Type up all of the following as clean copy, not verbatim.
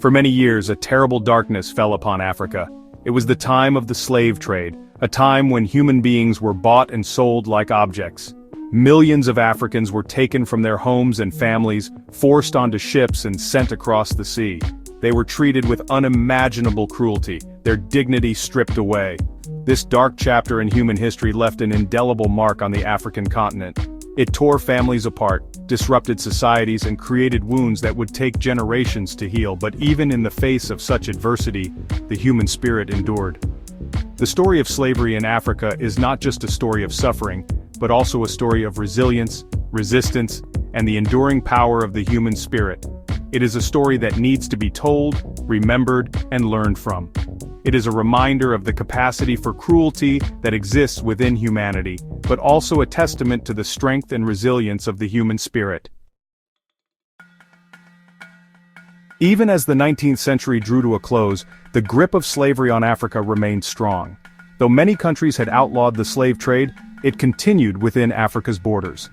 For many years, a terrible darkness fell upon Africa. It was the time of the slave trade, a time when human beings were bought and sold like objects. Millions of Africans were taken from their homes and families, forced onto ships and sent across the sea. They were treated with unimaginable cruelty, their dignity stripped away. This dark chapter in human history left an indelible mark on the African continent. It tore families apart, disrupted societies, and created wounds that would take generations to heal. But even in the face of such adversity, the human spirit endured. The story of slavery in Africa is not just a story of suffering, but also a story of resilience, resistance, and the enduring power of the human spirit. It is a story that needs to be told, remembered, and learned from. It is a reminder of the capacity for cruelty that exists within humanity, but also a testament to the strength and resilience of the human spirit. Even as the 19th century drew to a close, the grip of slavery on Africa remained strong. Though many countries had outlawed the slave trade, it continued within Africa's borders.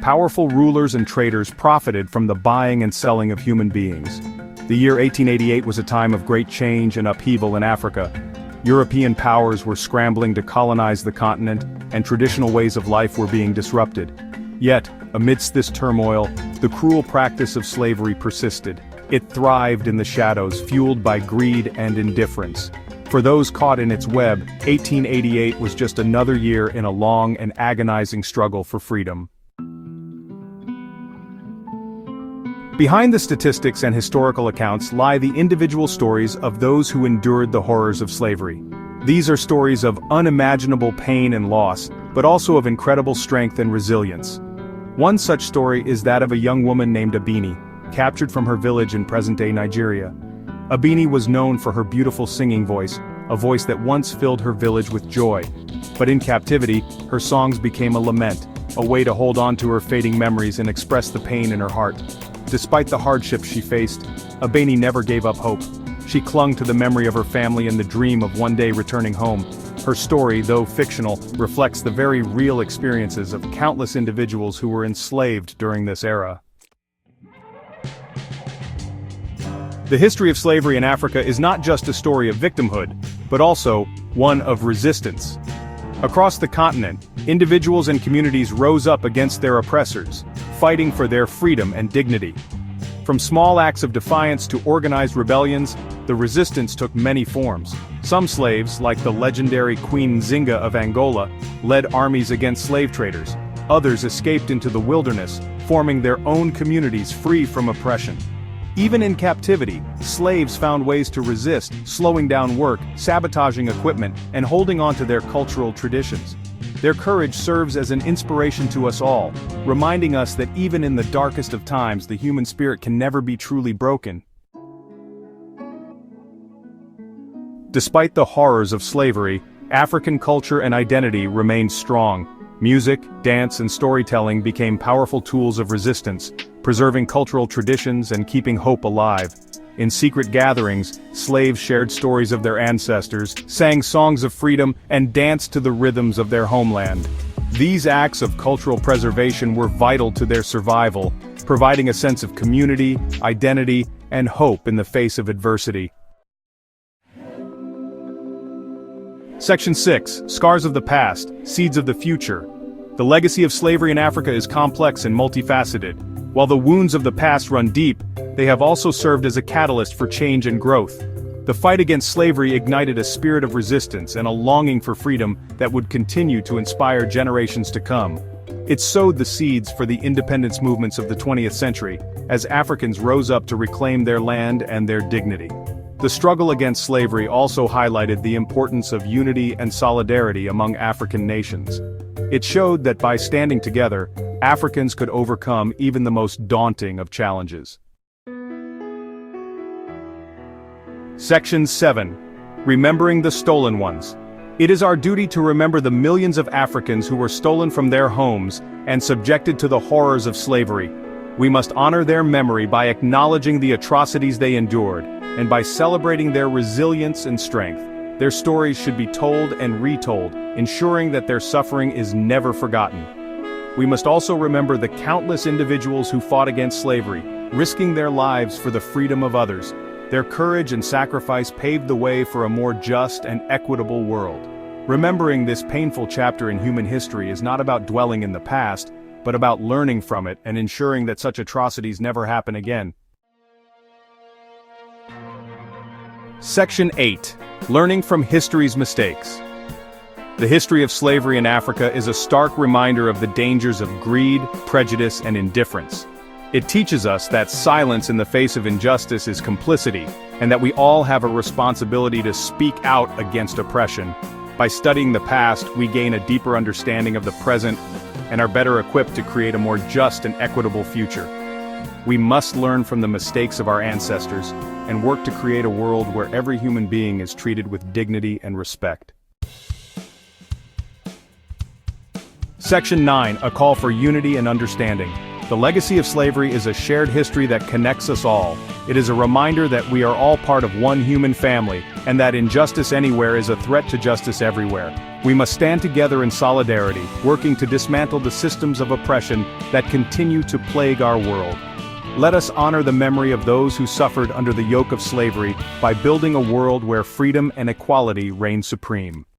Powerful rulers and traders profited from the buying and selling of human beings. The year 1888 was a time of great change and upheaval in Africa. European powers were scrambling to colonize the continent, and traditional ways of life were being disrupted. Yet, amidst this turmoil, the cruel practice of slavery persisted. It thrived in the shadows, fueled by greed and indifference. For those caught in its web, 1888 was just another year in a long and agonizing struggle for freedom. Behind the statistics and historical accounts lie the individual stories of those who endured the horrors of slavery. These are stories of unimaginable pain and loss, but also of incredible strength and resilience. One such story is that of a young woman named Abini, captured from her village in present-day Nigeria. Abini was known for her beautiful singing voice, a voice that once filled her village with joy. But in captivity, her songs became a lament, a way to hold on to her fading memories and express the pain in her heart. Despite the hardships she faced, Abini never gave up hope. She clung to the memory of her family and the dream of one day returning home. Her story, though fictional, reflects the very real experiences of countless individuals who were enslaved during this era. The history of slavery in Africa is not just a story of victimhood, but also one of resistance. Across the continent, individuals and communities rose up against their oppressors, fighting for their freedom and dignity. From small acts of defiance to organized rebellions, the resistance took many forms. Some slaves, like the legendary Queen Nzinga of Angola, led armies against slave traders. Others escaped into the wilderness, forming their own communities free from oppression. Even in captivity, slaves found ways to resist, slowing down work, sabotaging equipment, and holding on to their cultural traditions. Their courage serves as an inspiration to us all, reminding us that even in the darkest of times, the human spirit can never be truly broken. Despite the horrors of slavery, African culture and identity remained strong. Music, dance, and storytelling became powerful tools of resistance, preserving cultural traditions and keeping hope alive. In secret gatherings, slaves shared stories of their ancestors, sang songs of freedom, and danced to the rhythms of their homeland. These acts of cultural preservation were vital to their survival, providing a sense of community, identity, and hope in the face of adversity. Section 6, Scars of the Past, Seeds of the Future. The legacy of slavery in Africa is complex and multifaceted. While the wounds of the past run deep, they have also served as a catalyst for change and growth. The fight against slavery ignited a spirit of resistance and a longing for freedom that would continue to inspire generations to come. It sowed the seeds for the independence movements of the 20th century, as Africans rose up to reclaim their land and their dignity. The struggle against slavery also highlighted the importance of unity and solidarity among African nations. It showed that by standing together, Africans could overcome even the most daunting of challenges. Section 7. Remembering the Stolen Ones. It is our duty to remember the millions of Africans who were stolen from their homes and subjected to the horrors of slavery. We must honor their memory by acknowledging the atrocities they endured, and by celebrating their resilience and strength. Their stories should be told and retold, ensuring that their suffering is never forgotten. We must also remember the countless individuals who fought against slavery, risking their lives for the freedom of others. Their courage and sacrifice paved the way for a more just and equitable world. Remembering this painful chapter in human history is not about dwelling in the past, but about learning from it and ensuring that such atrocities never happen again. Section 8. Learning from history's mistakes. The history of slavery in Africa is a stark reminder of the dangers of greed, prejudice, and indifference. It teaches us that silence in the face of injustice is complicity, and that we all have a responsibility to speak out against oppression. By studying the past, we gain a deeper understanding of the present and are better equipped to create a more just and equitable future. We must learn from the mistakes of our ancestors and work to create a world where every human being is treated with dignity and respect. Section 9. A call for unity and understanding. The legacy of slavery is a shared history that connects us all. It is a reminder that we are all part of one human family, and that injustice anywhere is a threat to justice everywhere. We must stand together in solidarity, working to dismantle the systems of oppression that continue to plague our world. Let us honor the memory of those who suffered under the yoke of slavery by building a world where freedom and equality reign supreme.